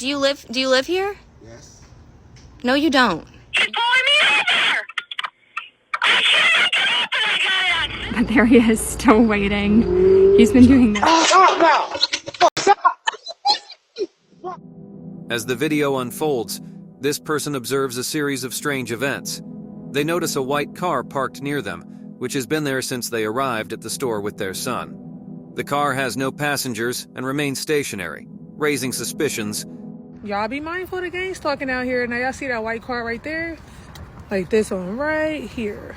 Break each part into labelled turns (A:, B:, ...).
A: Do you live here?
B: Yes.
A: No, you don't.
C: He's pulling me over! I can't get up and I got it on.
D: But there he is, still waiting. He's been doing this.
E: As the video unfolds, this person observes a series of strange events. They notice a white car parked near them, which has been there since they arrived at the store with their son. The car has no passengers and remains stationary, raising suspicions.
F: Y'all be mindful of the gang stalking out here. Now y'all see that white car right there? Like this one right here.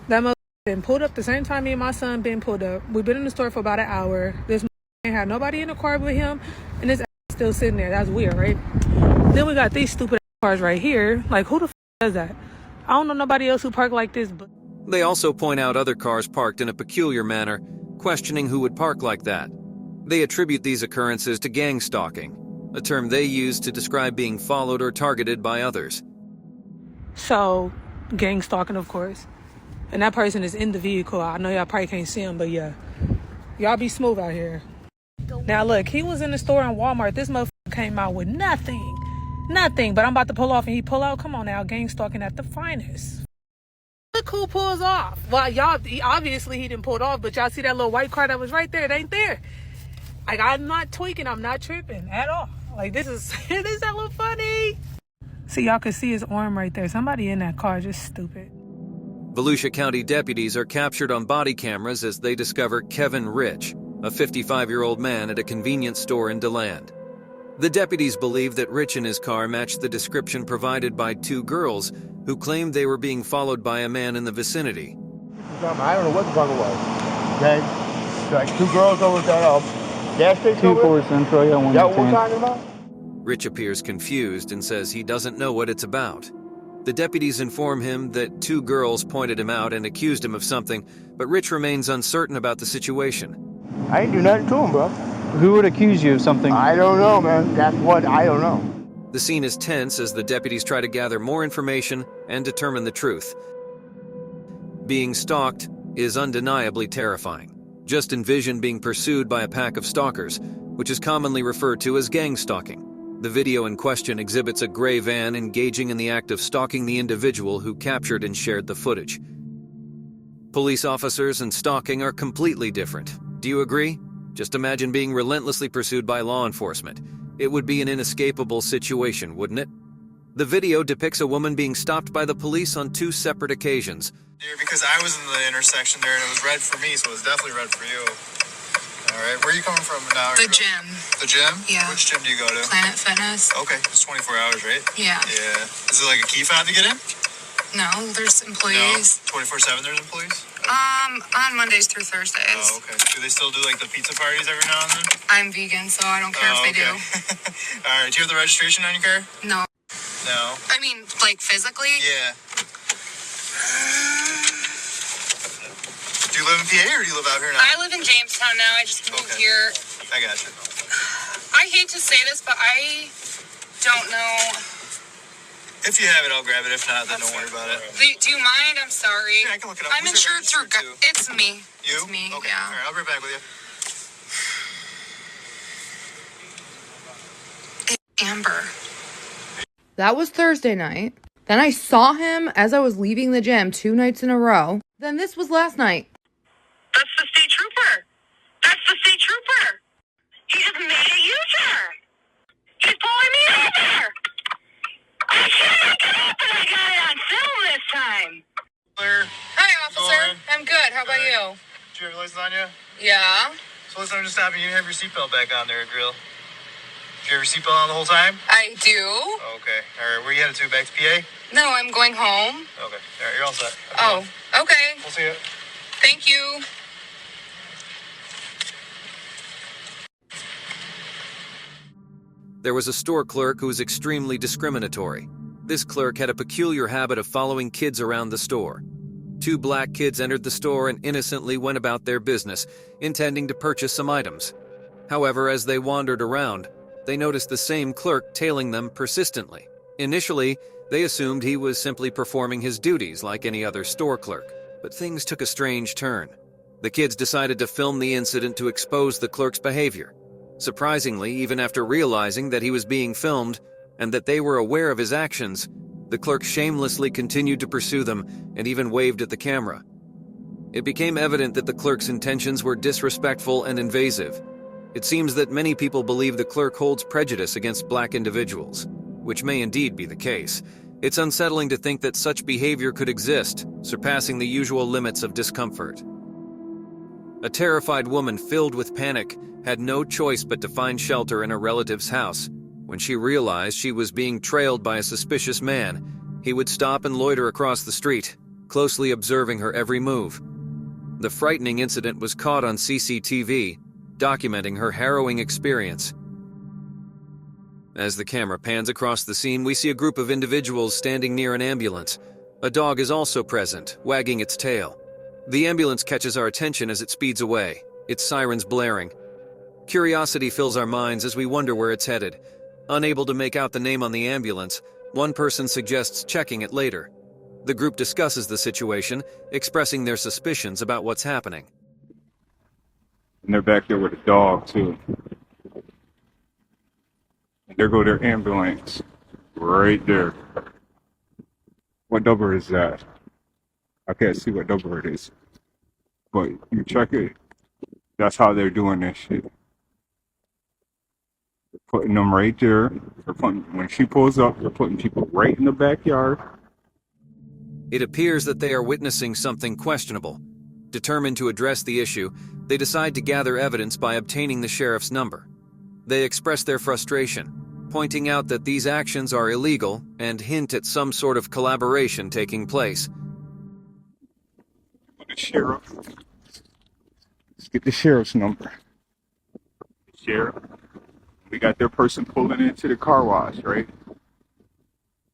F: That mother been pulled up the same time me and my son been pulled up. We've been in the store for about an hour. This ain't had nobody in the car with him, and this still sitting there. That's weird, right? Then we got these stupid cars right here. Like, who the does that? I don't know nobody else who park like this, but...
E: They also point out other cars parked in a peculiar manner, questioning who would park like that. They attribute these occurrences to gang stalking, a term they use to describe being followed or targeted by others.
F: So, gang stalking, of course. And that person is in the vehicle. I know y'all probably can't see him, but yeah. Y'all be smooth out here. Now look, he was in the store in Walmart. This motherfucker came out with nothing. Nothing. But I'm about to pull off and he pull out. Come on now, gang stalking at the finest. Look who pulls off. Well, y'all, obviously he didn't pull it off, but y'all see that little white car that was right there? It ain't there. Like, I'm not tweaking. I'm not tripping at all. Like, this is a little funny. See, y'all can see his arm right there. Somebody in that car just stupid.
E: Volusia County deputies are captured on body cameras as they discover Kevin Rich, a 55-year-old man at a convenience store in DeLand. The deputies believe that Rich and his car matched the description provided by two girls who claimed they were being followed by a man in the vicinity.
B: I don't know what the fuck it was. Okay? Like two girls over at that gas station.
G: 2-4 Central, yeah, 110.
B: Is that what we're talking about?
E: Rich appears confused and says he doesn't know what it's about. The deputies inform him that two girls pointed him out and accused him of something, but Rich remains uncertain about the situation.
B: I ain't do nothing to him, bro.
G: Who would accuse you of something?
B: I don't know, man. That's what I don't know.
E: The scene is tense as the deputies try to gather more information and determine the truth. Being stalked is undeniably terrifying. Just envision being pursued by a pack of stalkers, which is commonly referred to as gang stalking. The video in question exhibits a gray van engaging in the act of stalking the individual who captured and shared the footage. Police officers and stalking are completely different. Do you agree? Just imagine being relentlessly pursued by law enforcement. It would be an inescapable situation, wouldn't it? The video depicts a woman being stopped by the police on two separate occasions.
H: Because I was in the intersection there and it was red for me, so it was definitely red for you. All right, where are you coming from now?
I: The gym.
H: The gym?
I: Yeah.
H: Which gym do you go to?
I: Planet Fitness.
H: Okay, it's 24 hours, right?
I: Yeah.
H: Yeah. Is it like a key fob to get in?
I: No, there's employees.
H: No, 24/7 there's employees?
I: On Mondays through Thursdays.
H: Oh, okay. Do they still do like the pizza parties every now and then?
I: I'm vegan, so I don't care if they do.
H: All right, do you have the registration on your car?
I: No.
H: No.
I: I mean, like physically?
H: Yeah. Do you live in PA or do you live out here now?
I: I live in Jamestown now. I just moved here.
H: I got you.
I: I hate to say this, but I don't know.
H: If you have it, I'll grab it. If not, then don't worry about it.
I: Do you mind? I'm sorry.
H: Yeah, I can look it up.
I: I'm
H: Who's
I: insured through...
H: registered to?
I: It's me.
H: You?
I: It's me,
H: Okay.
I: yeah.
H: All right, I'll be right back with you.
I: Amber.
J: That was Thursday night. Then I saw him as I was leaving the gym 2 nights in a row. Then this was last night.
C: That's the state trooper. That's the state trooper. He just made a U-turn. He's pulling me over. I can't get up and I got it on film this time.
H: Claire,
I: Hi, officer.
H: Lauren.
I: I'm good. How about you?
H: do you have your license on you?
I: Yeah.
H: So listen, I'm just stopping. You didn't have your seatbelt back on there, Drill. Did you have your seatbelt on the whole time?
I: I do.
H: Oh, okay. All right, where you headed to? Back to PA?
I: No, I'm going home.
H: Okay. All right, you're all set.
I: Oh, okay.
H: We'll see you.
I: Thank you.
E: There was a store clerk who was extremely discriminatory. This clerk had a peculiar habit of following kids around the store. 2 black kids entered the store and innocently went about their business, intending to purchase some items. However, as they wandered around, they noticed the same clerk tailing them persistently. Initially, they assumed he was simply performing his duties like any other store clerk, but things took a strange turn. The kids decided to film the incident to expose the clerk's behavior. Surprisingly, even after realizing that he was being filmed and that they were aware of his actions, the clerk shamelessly continued to pursue them and even waved at the camera. It became evident that the clerk's intentions were disrespectful and invasive. It seems that many people believe the clerk holds prejudice against black individuals, which may indeed be the case. It's unsettling to think that such behavior could exist, surpassing the usual limits of discomfort. A terrified woman filled with panic had no choice but to find shelter in a relative's house. When she realized she was being trailed by a suspicious man, he would stop and loiter across the street, closely observing her every move. The frightening incident was caught on CCTV, documenting her harrowing experience. As the camera pans across the scene, we see a group of individuals standing near an ambulance. A dog is also present, wagging its tail. The ambulance catches our attention as it speeds away, its sirens blaring. Curiosity fills our minds as we wonder where it's headed. Unable to make out the name on the ambulance, one person suggests checking it later. The group discusses the situation, expressing their suspicions about what's happening.
K: And they're back there with a dog, too. And there go their ambulance. Right there. What number is that? I can't see what number it is. But you check it. That's how they're doing this shit. They're putting them right there. When she pulls up, they're putting people right in the backyard.
E: It appears that they are witnessing something questionable. Determined to address the issue, they decide to gather evidence by obtaining the sheriff's number. They express their frustration, pointing out that these actions are illegal and hint at some sort of collaboration taking place.
K: The sheriff. Let's get the sheriff's number. Sheriff. We got their person pulling into the car wash, right?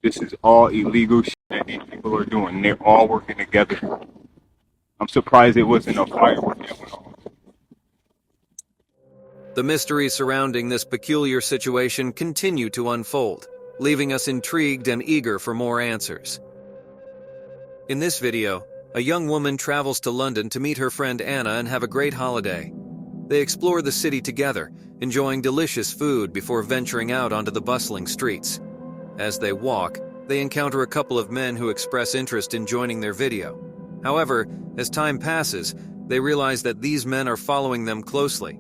K: This is all illegal shit that these people are doing. They're all working together. I'm surprised it wasn't a firework that went off.
E: The mysteries surrounding this peculiar situation continue to unfold, leaving us intrigued and eager for more answers. In this video, a young woman travels to London to meet her friend Anna and have a great holiday. They explore the city together, enjoying delicious food before venturing out onto the bustling streets. As they walk, they encounter a couple of men who express interest in joining their video. However, as time passes, they realize that these men are following them closely.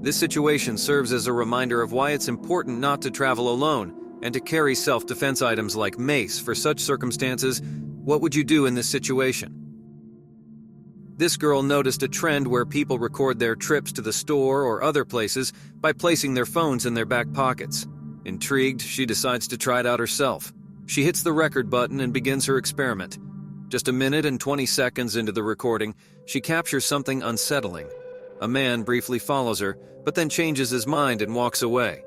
E: This situation serves as a reminder of why it's important not to travel alone and to carry self-defense items like mace for such circumstances. What would you do in this situation? This girl noticed a trend where people record their trips to the store or other places by placing their phones in their back pockets. Intrigued, she decides to try it out herself. She hits the record button and begins her experiment. Just a minute and 20 seconds into the recording, she captures something unsettling. A man briefly follows her, but then changes his mind and walks away.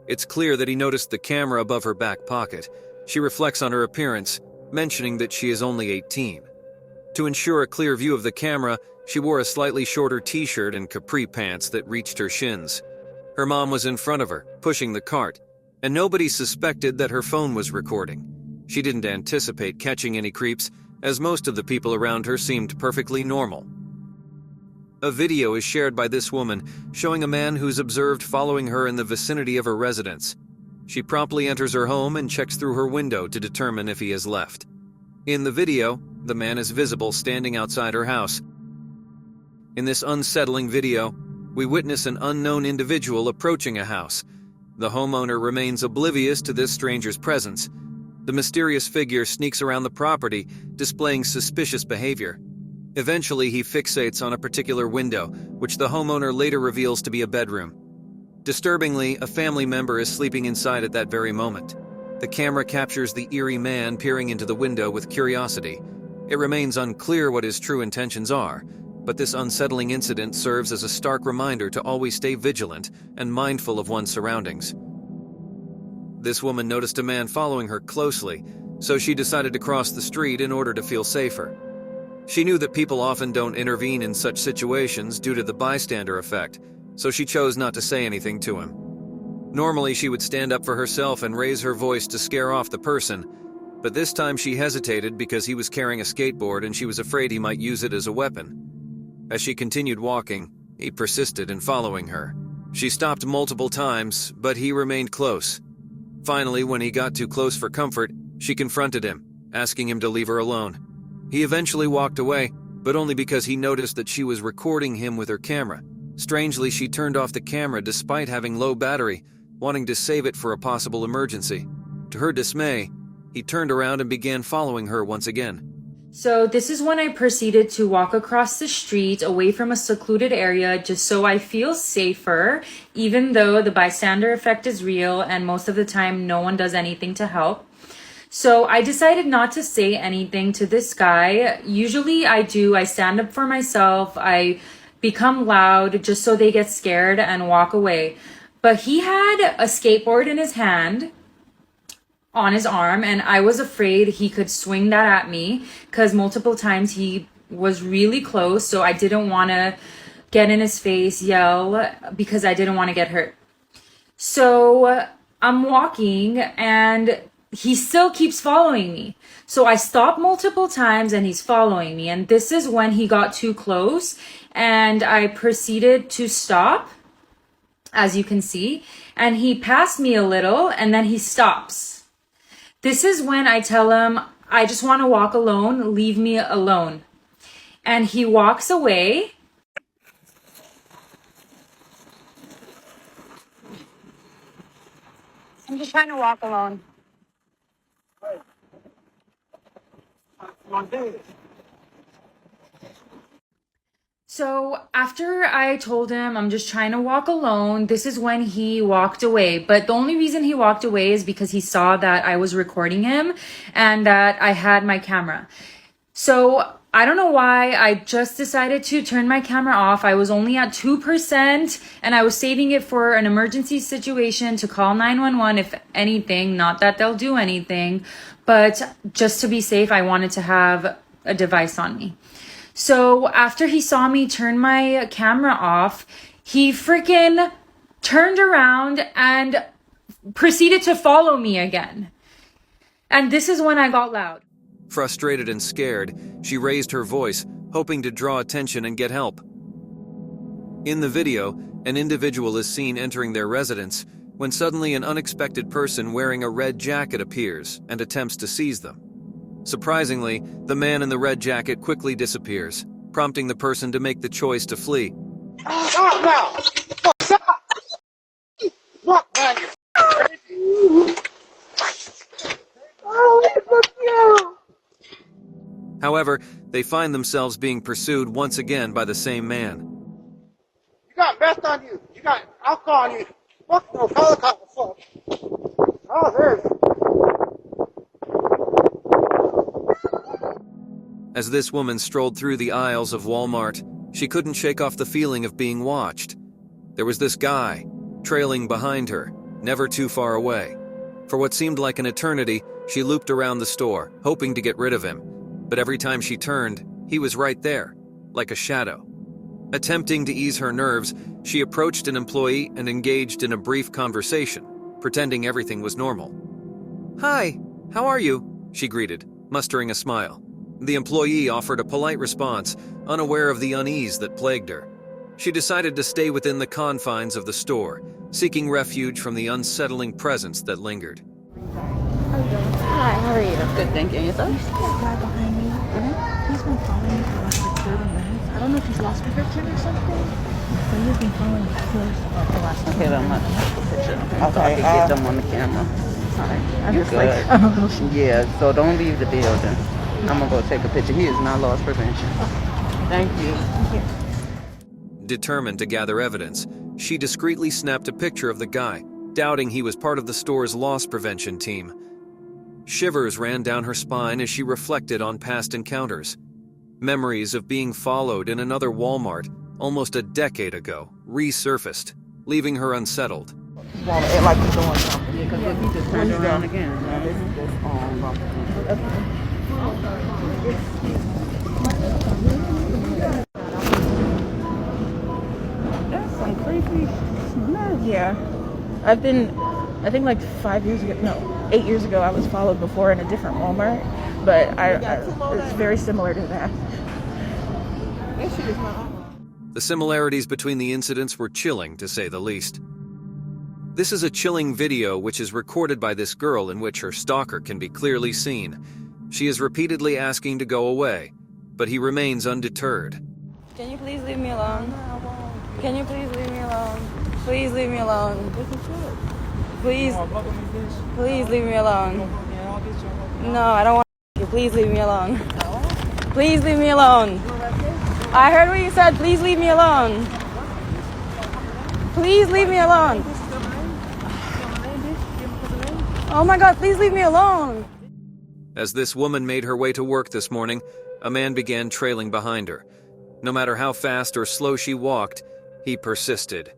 E: It's clear that he noticed the camera above her back pocket. She reflects on her appearance, mentioning that she is only 18. To ensure a clear view of the camera, she wore a slightly shorter t-shirt and capri pants that reached her shins. Her mom was in front of her, pushing the cart, and nobody suspected that her phone was recording. She didn't anticipate catching any creeps, as most of the people around her seemed perfectly normal. A video is shared by this woman showing a man who's observed following her in the vicinity of her residence. She promptly enters her home and checks through her window to determine if he has left. In the video, the man is visible standing outside her house. In this unsettling video, we witness an unknown individual approaching a house. The homeowner remains oblivious to this stranger's presence. The mysterious figure sneaks around the property, displaying suspicious behavior. Eventually, he fixates on a particular window, which the homeowner later reveals to be a bedroom. Disturbingly, a family member is sleeping inside at that very moment. The camera captures the eerie man peering into the window with curiosity. It remains unclear what his true intentions are, but this unsettling incident serves as a stark reminder to always stay vigilant and mindful of one's surroundings. This woman noticed a man following her closely, so she decided to cross the street in order to feel safer. She knew that people often don't intervene in such situations due to the bystander effect, so she chose not to say anything to him. Normally, she would stand up for herself and raise her voice to scare off the person, but this time she hesitated because he was carrying a skateboard and she was afraid he might use it as a weapon. As she continued walking, he persisted in following her. She stopped multiple times, but he remained close. Finally, when he got too close for comfort, she confronted him, asking him to leave her alone. He eventually walked away, but only because he noticed that she was recording him with her camera. Strangely, she turned off the camera despite having low battery, wanting to save it for a possible emergency. To her dismay, he turned around and began following her once again.
L: So this is when I proceeded to walk across the street away from a secluded area just so I feel safer, even though the bystander effect is real and most of the time no one does anything to help. So I decided not to say anything to this guy. Usually I do. I stand up for myself. I become loud just so they get scared and walk away. But he had a skateboard in his hand on his arm, and I was afraid he could swing that at me because multiple times he was really close. So I didn't want to get in his face, yell, because I didn't want to get hurt. So I'm walking and he still keeps following me. So I stop multiple times and he's following me. And this is when he got too close and I proceeded to stop, as you can see. And he passed me a little and then he stops. This is when I tell him, I just want to walk alone, leave me alone. And he walks away.
C: I'm just trying to walk alone.
L: So after I told him I'm just trying to walk alone, this is when he walked away. But the only reason he walked away is because he saw that I was recording him and that I had my camera. So I don't know why I just decided to turn my camera off. I was only at 2% and I was saving it for an emergency situation to call 911 if anything. Not that they'll do anything, but just to be safe, I wanted to have a device on me. So after he saw me turn my camera off, he freaking turned around and proceeded to follow me again. And this is when I got loud.
E: Frustrated and scared, she raised her voice, hoping to draw attention and get help. In the video, an individual is seen entering their residence when suddenly an unexpected person wearing a red jacket appears and attempts to seize them. Surprisingly, the man in the red jacket quickly disappears, prompting the person to make the choice to flee.
B: Stop now! Stop! Fuck, man, you're
E: However, they find themselves being pursued once again by the same man.
B: You got meth on you. You got alcohol on you. Fuck no, call the cops. Fuck. Oh, there's.
E: As this woman strolled through the aisles of Walmart, she couldn't shake off the feeling of being watched. There was this guy, trailing behind her, never too far away. For what seemed like an eternity, she looped around the store, hoping to get rid of him. But every time she turned, he was right there, like a shadow. Attempting to ease her nerves, she approached an employee and engaged in a brief conversation, pretending everything was normal. "Hi, how are you?" she greeted, mustering a smile. The employee offered a polite response, unaware of the unease that plagued her. She decided to stay within the confines of the store, seeking refuge from the unsettling presence that lingered.
M: Hi, how are you? Good, thank you. Yourself?
N: There's a guy behind me. He's been following me for like 30 minutes. I don't know if he's lost my picture or something, but he's been following me for the last 30
M: Okay, I'm not the picture. Okay, I can get them on the camera.
N: Sorry. I'm
M: You're
N: just
M: good.
N: like, I'm a little shaky.
M: Yeah, so don't leave the building. I'm gonna go take a picture. He is not loss prevention. Thank you.
N: Thank you.
E: Determined to gather evidence, she discreetly snapped a picture of the guy, doubting he was part of the store's loss prevention team. Shivers ran down her spine as she reflected on past encounters. Memories of being followed in another Walmart almost a decade ago resurfaced, leaving her unsettled.
M: It like he's doing something. Yeah, because if he just turned around again,
N: That's some creepy smell. Yeah. I think like 8 years ago, I was followed before in a different Walmart, but it's very similar to that.
E: The similarities between the incidents were chilling, to say the least. This is a chilling video which is recorded by this girl in which her stalker can be clearly seen. She is repeatedly asking to go away, but he remains undeterred.
O: Can you please leave me alone? Can you please leave me alone? Please leave me alone. Please leave me alone. No, I don't want you. Please leave me alone. Please leave me alone. I heard what you said. Please leave me alone. Please leave me alone. Oh my God, please leave me alone.
E: As this woman made her way to work this morning, a man began trailing behind her. No matter how fast or slow she walked, he persisted.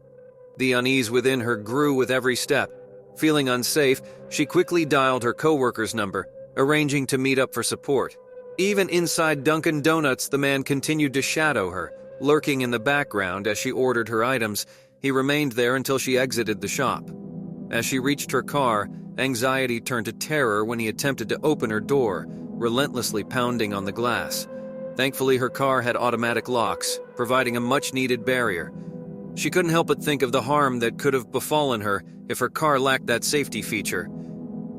E: The unease within her grew with every step. Feeling unsafe, she quickly dialed her coworker's number, arranging to meet up for support. Even inside Dunkin' Donuts, the man continued to shadow her, lurking in the background as she ordered her items. He remained there until she exited the shop. As she reached her car, anxiety turned to terror when he attempted to open her door, relentlessly pounding on the glass. Thankfully, her car had automatic locks, providing a much-needed barrier. She couldn't help but think of the harm that could have befallen her if her car lacked that safety feature.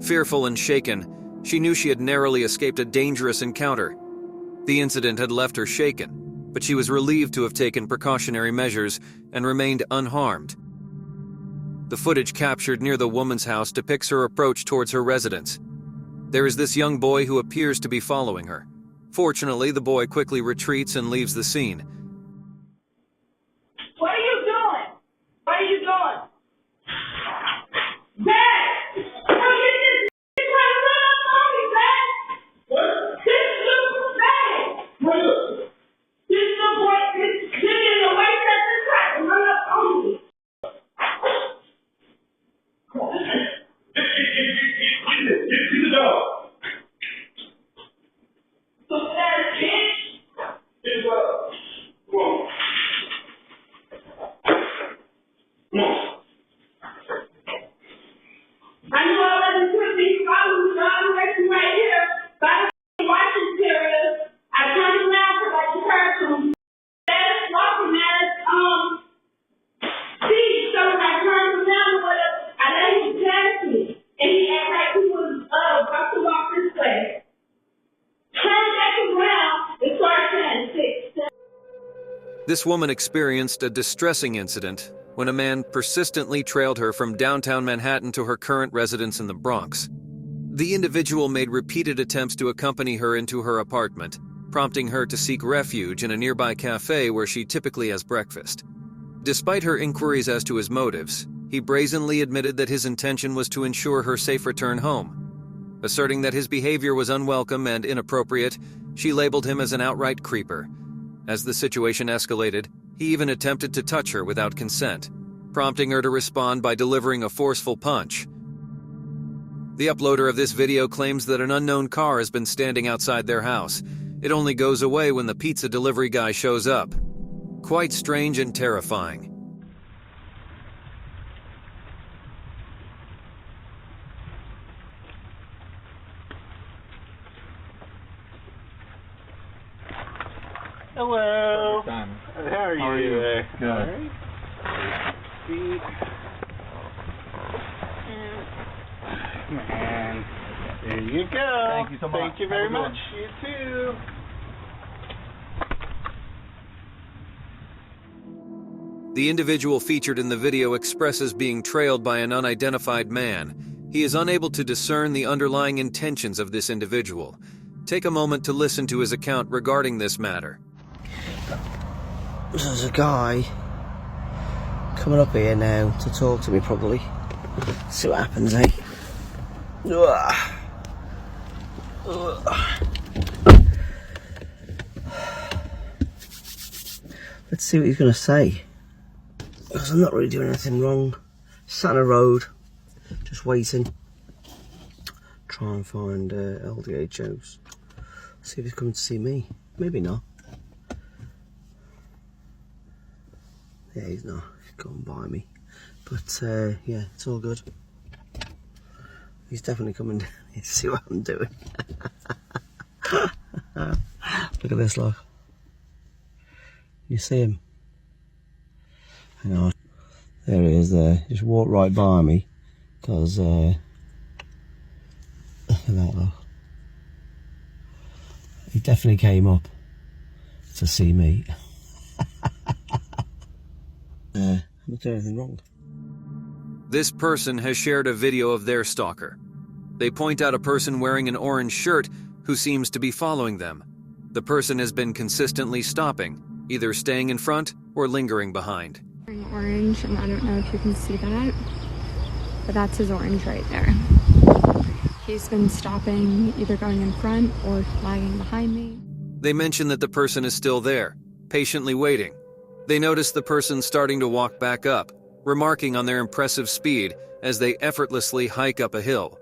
E: Fearful and shaken, she knew she had narrowly escaped a dangerous encounter. The incident had left her shaken, but she was relieved to have taken precautionary measures and remained unharmed. The footage captured near the woman's house depicts her approach towards her residence. There is this young boy who appears to be following her. Fortunately, the boy quickly retreats and leaves the scene.
C: What are you doing? What are you doing? Dad! This is the way that this happened. Run up on me. Get the dog. So that bitch. Get the dog. Come on. Come on. I knew I wasn't putting these bottles right here by the watching period. I turned around because I just heard some bad walking at us. See, so when I turned around, I let him pass me, and he acted like he was about to walk this way. Turned back around and started saying 6.
E: This woman experienced a distressing incident when a man persistently trailed her from downtown Manhattan to her current residence in the Bronx. The individual made repeated attempts to accompany her into her apartment, prompting her to seek refuge in a nearby cafe where she typically has breakfast. Despite her inquiries as to his motives, he brazenly admitted that his intention was to ensure her safe return home. Asserting that his behavior was unwelcome and inappropriate, she labeled him as an outright creeper. As the situation escalated, he even attempted to touch her without consent, prompting her to respond by delivering a forceful punch. The uploader of this video claims that an unknown car has been standing outside their house. It only goes away when the pizza delivery guy shows up. Quite strange and terrifying.
B: Hello. How are you?
G: Good.
B: All right. See. Man. There you go.
G: Thank you so much.
B: Thank you very much. You too.
E: The individual featured in the video expresses being trailed by an unidentified man. He is unable to discern the underlying intentions of this individual. Take a moment to listen to his account regarding this matter.
P: There's a guy coming up here now to talk to me, probably. See what happens, eh? Ugh. Ugh. Let's see what he's going to say. Because I'm not really doing anything wrong. Sat on a road, just waiting. Try and find LDHOs. See if he's coming to see me. Maybe not. Yeah, he's not. He's gone by me. But yeah, it's all good. He's definitely coming down here to see what I'm doing. Look at this, look. You see him? Hang on. There he is there. Just walked right by me. Because, look at that though. He definitely came up to see me. I'm not doing anything wrong.
E: This person has shared a video of their stalker. They point out a person wearing an orange shirt who seems to be following them. The person has been consistently stopping, either staying in front or lingering behind.
D: Orange, and I don't know if you can see that, but that's his orange right there. He's been stopping, either going in front or lagging behind me.
E: They mention that the person is still there, patiently waiting. They notice the person starting to walk back up, remarking on their impressive speed as they effortlessly hike up a hill.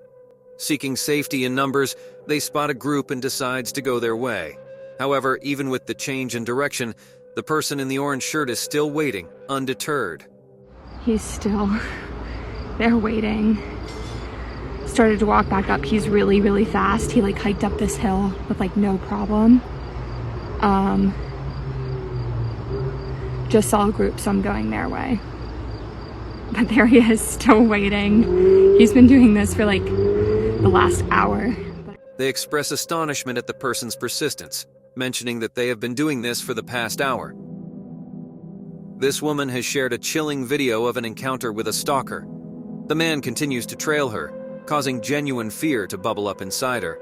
E: Seeking safety in numbers, they spot a group and decides to go their way. However, even with the change in direction, the person in the orange shirt is still waiting, undeterred.
D: He's still there waiting. Started to walk back up. He's really, really fast. He like hiked up this hill with like no problem. Just saw a group, so I'm going their way. But there he is, still waiting. He's been doing this for like the last hour.
E: They express astonishment at the person's persistence, mentioning that they have been doing this for the past hour. This woman has shared a chilling video of an encounter with a stalker. The man continues to trail her, causing genuine fear to bubble up inside her.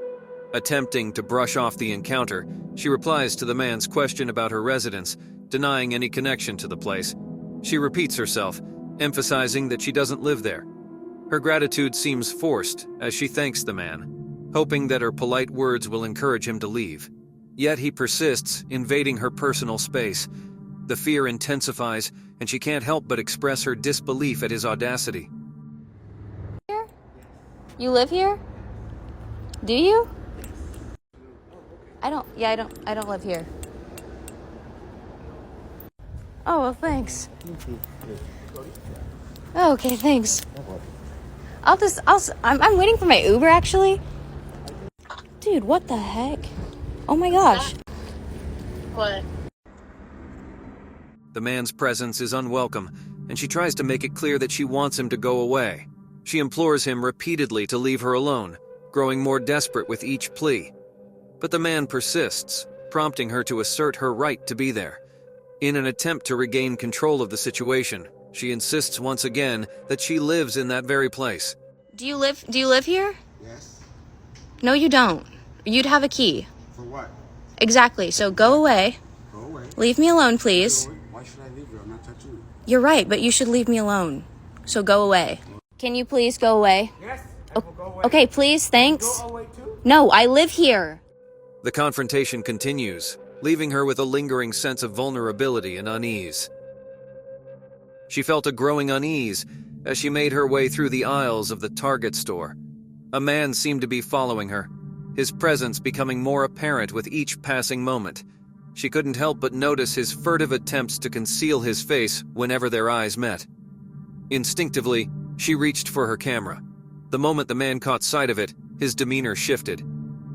E: Attempting to brush off the encounter, she replies to the man's question about her residence, denying any connection to the place. She repeats herself, emphasizing that she doesn't live there. Her gratitude seems forced as she thanks the man, hoping that her polite words will encourage him to leave. Yet he persists, invading her personal space. The fear intensifies, and she can't help but express her disbelief at his audacity.
A: You live here? Do you? I don't live here. Oh, well, thanks. Oh, okay, thanks. I'm waiting for my Uber, actually. Dude, what the heck? Oh my gosh.
C: What?
E: The man's presence is unwelcome, and she tries to make it clear that she wants him to go away. She implores him repeatedly to leave her alone, growing more desperate with each plea. But the man persists, prompting her to assert her right to be there. In an attempt to regain control of the situation, she insists once again that she lives in that very place.
A: Do you live here?
B: Yes.
A: No, you don't. You'd have a key.
B: For what?
A: Exactly, so go away.
B: Go away.
A: Leave me alone, please.
B: Why should I leave you? I'm not touching you.
A: You're right, but you should leave me alone. So go away. Can you please go away?
B: Yes, I will go away.
A: Okay, please, thanks.
B: Go away too?
A: No, I live here.
E: The confrontation continues, leaving her with a lingering sense of vulnerability and unease. She felt a growing unease as she made her way through the aisles of the Target store. A man seemed to be following her, his presence becoming more apparent with each passing moment. She couldn't help but notice his furtive attempts to conceal his face whenever their eyes met. Instinctively, she reached for her camera. The moment the man caught sight of it, his demeanor shifted.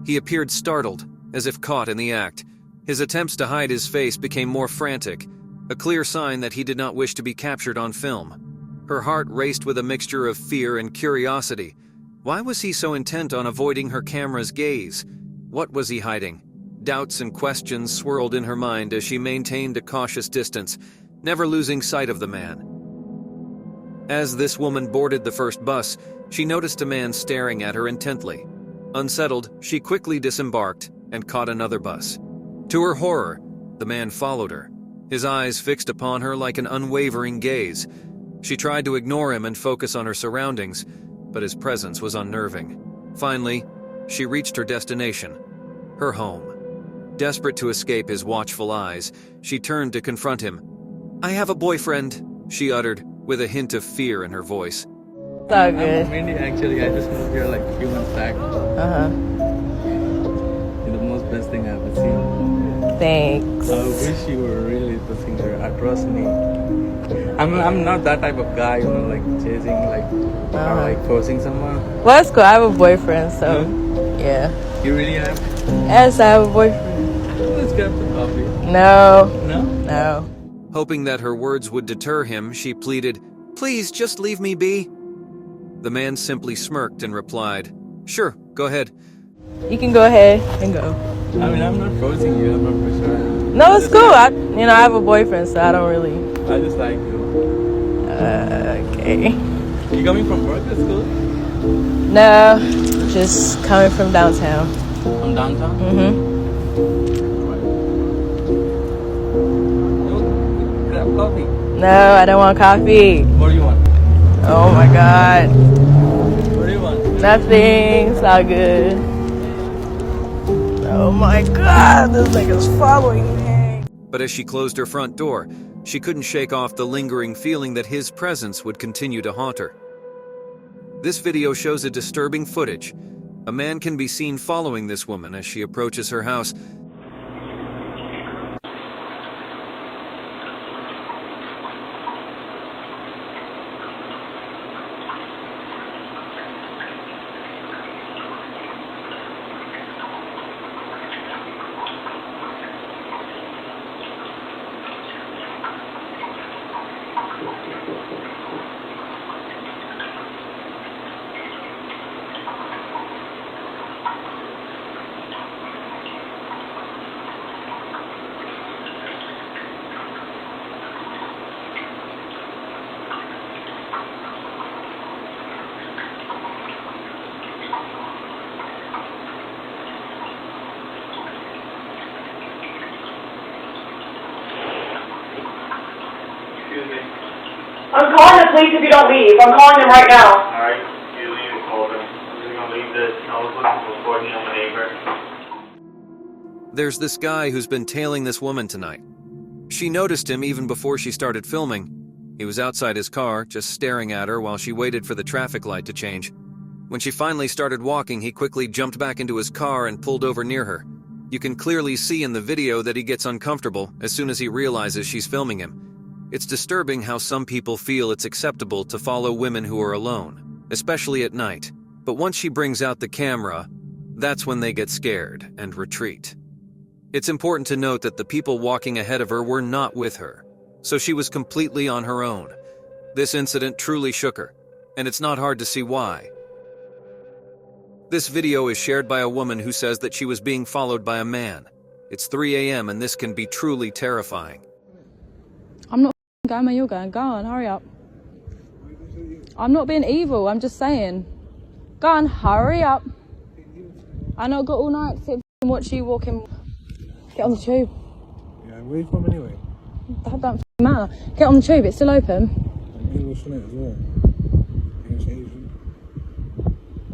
E: He appeared startled, as if caught in the act. His attempts to hide his face became more frantic, a clear sign that he did not wish to be captured on film. Her heart raced with a mixture of fear and curiosity. Why was he so intent on avoiding her camera's gaze? What was he hiding? Doubts and questions swirled in her mind as she maintained a cautious distance, never losing sight of the man. As this woman boarded the first bus, she noticed a man staring at her intently. Unsettled, she quickly disembarked and caught another bus. To her horror, the man followed her, his eyes fixed upon her like an unwavering gaze. She tried to ignore him and focus on her surroundings, but his presence was unnerving. Finally, she reached her destination, her home. Desperate to escape his watchful eyes, she turned to confront him. "I have a boyfriend," she uttered, with a hint of fear in her voice.
M: So good.
Q: Mainly, actually, I just moved here like a few months back. You're the most best thing I've ever seen.
M: Thanks.
Q: I wish you were really the singer. Trust me. I'm not that type of guy, like chasing, or like forcing someone.
M: Well, that's cool. I have a boyfriend, so yeah.
Q: You really have?
M: Yes, I have a boyfriend.
Q: Let's get up the coffee.
M: No.
Q: No?
M: No.
E: Hoping that her words would deter him, she pleaded, "Please, just leave me be." The man simply smirked and replied, "Sure, go ahead."
O: You can go ahead and go.
Q: I mean, I'm not forcing you. I'm not for sure.
O: No, it's cool. I have a boyfriend, so I don't really.
Q: I just like you.
O: Okay.
Q: You coming from work or school?
O: No, just coming from downtown.
Q: From downtown? Grab coffee.
O: No, I don't want coffee.
Q: What do you want?
O: Oh my God.
Q: What do you want?
O: Nothing. It's all good. Oh my God, this nigga's following me.
E: But as she closed her front door, she couldn't shake off the lingering feeling that his presence would continue to haunt her. This video shows a disturbing footage. A man can be seen following this woman as she approaches her house.
C: I'm calling the police if you don't leave. I'm calling them right now.
R: Alright, you leave and call them. I'm just gonna leave this. I was looking for Courtney, I'm a neighbor.
E: There's this guy who's been tailing this woman tonight. She noticed him even before she started filming. He was outside his car, just staring at her while she waited for the traffic light to change. When she finally started walking, he quickly jumped back into his car and pulled over near her. You can clearly see in the video that he gets uncomfortable as soon as he realizes she's filming him. It's disturbing how some people feel it's acceptable to follow women who are alone, especially at night. But once she brings out the camera, that's when they get scared and retreat. It's important to note that the people walking ahead of her were not with her, so she was completely on her own. This incident truly shook her, and it's not hard to see why. This video is shared by a woman who says that she was being followed by a man. It's 3 a.m. and this can be truly terrifying.
O: I'm not going where you're going. Go on, hurry up. I'm not being evil, I'm just saying. Go on, hurry up. I know I've got all night to sit and watch you walking. Get on the tube.
K: Yeah, where you from anyway?
O: That don't matter. Get on the tube, it's still open.
K: I'm English on it as well. English Asian.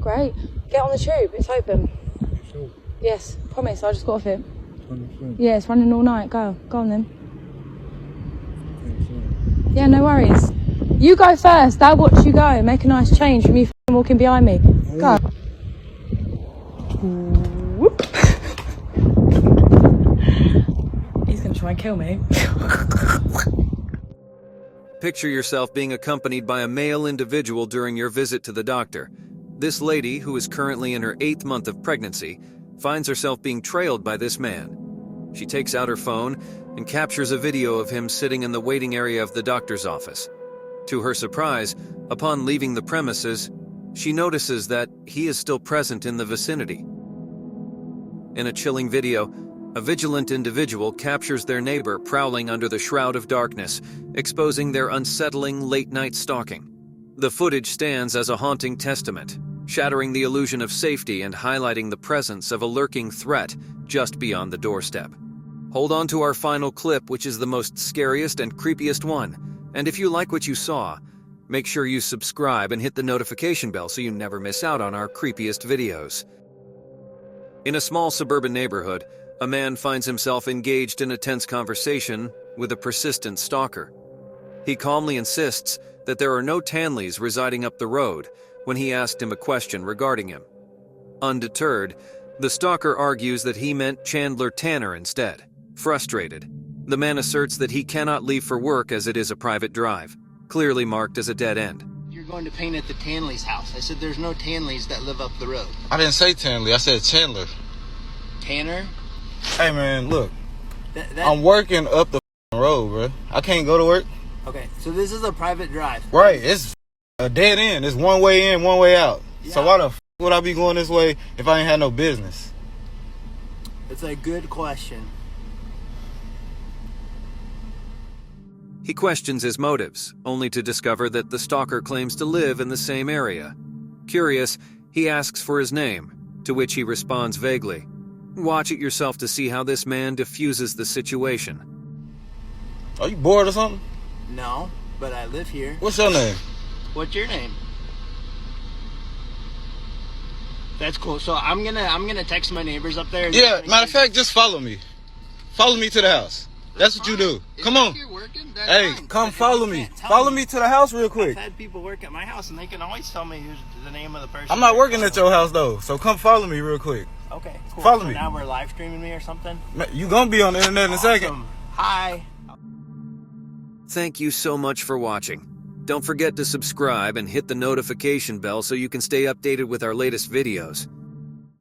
O: Great. Get on the tube, it's open.
K: You sure?
O: Yes, promise, I just got off it.
K: 100%.
O: Yeah, it's running all night. Go on then. Yeah, no worries. You go first, I'll watch you go. Make a nice change from you walking behind me. Go. Whoop. He's gonna try and kill me.
E: Picture yourself being accompanied by a male individual during your visit to the doctor. This lady, who is currently in her 8th month of pregnancy, finds herself being trailed by this man. She takes out her phone and captures a video of him sitting in the waiting area of the doctor's office. To her surprise, upon leaving the premises, she notices that he is still present in the vicinity. In a chilling video, a vigilant individual captures their neighbor prowling under the shroud of darkness, exposing their unsettling late-night stalking. The footage stands as a haunting testament, shattering the illusion of safety and highlighting the presence of a lurking threat just beyond the doorstep. Hold on to our final clip, which is the most scariest and creepiest one. And if you like what you saw, make sure you subscribe and hit the notification bell so you never miss out on our creepiest videos. In a small suburban neighborhood, a man finds himself engaged in a tense conversation with a persistent stalker. He calmly insists that there are no Tanleys residing up the road when he asked him a question regarding him. Undeterred, the stalker argues that he meant Chandler Tanner instead. Frustrated, the man asserts that he cannot leave for work as it is a private drive, clearly marked as a dead end.
S: You're going to paint at the Tanley's house. I said there's no Tanleys that live up the road.
T: I didn't say Tanley, I said Chandler.
S: Tanner?
T: Hey man, look, I'm working up the road. road, bro. I can't go to work.
S: Okay, so this is a private drive.
T: Right, it's a dead end. It's one way in, one way out.
S: Yeah.
T: So why the f would I be going this way if I ain't had no business?
S: It's a good question.
E: He questions his motives, only to discover that the stalker claims to live in the same area. Curious, he asks for his name, to which he responds vaguely. Watch it yourself to see how this man diffuses the situation.
T: Are you bored or something?
S: No, but I live here.
T: What's your name?
S: What's your name? That's cool. So I'm gonna text my neighbors up there.
T: Yeah, matter of fact, just follow me. Follow me to the house. That's what you do. Come on. Hey, come follow me. Follow me to the house real quick.
S: I've had people work at my house, and they can always tell me who's the name of the person.
T: I'm not working at your house though, so come follow me real quick.
S: Okay, cool.
T: Follow
S: so
T: me.
S: Now we're live streaming me or something.
T: You gonna be on the internet in a second.
S: Hi.
E: Thank you so much for watching. Don't forget to subscribe and hit the notification bell so you can stay updated with our latest videos.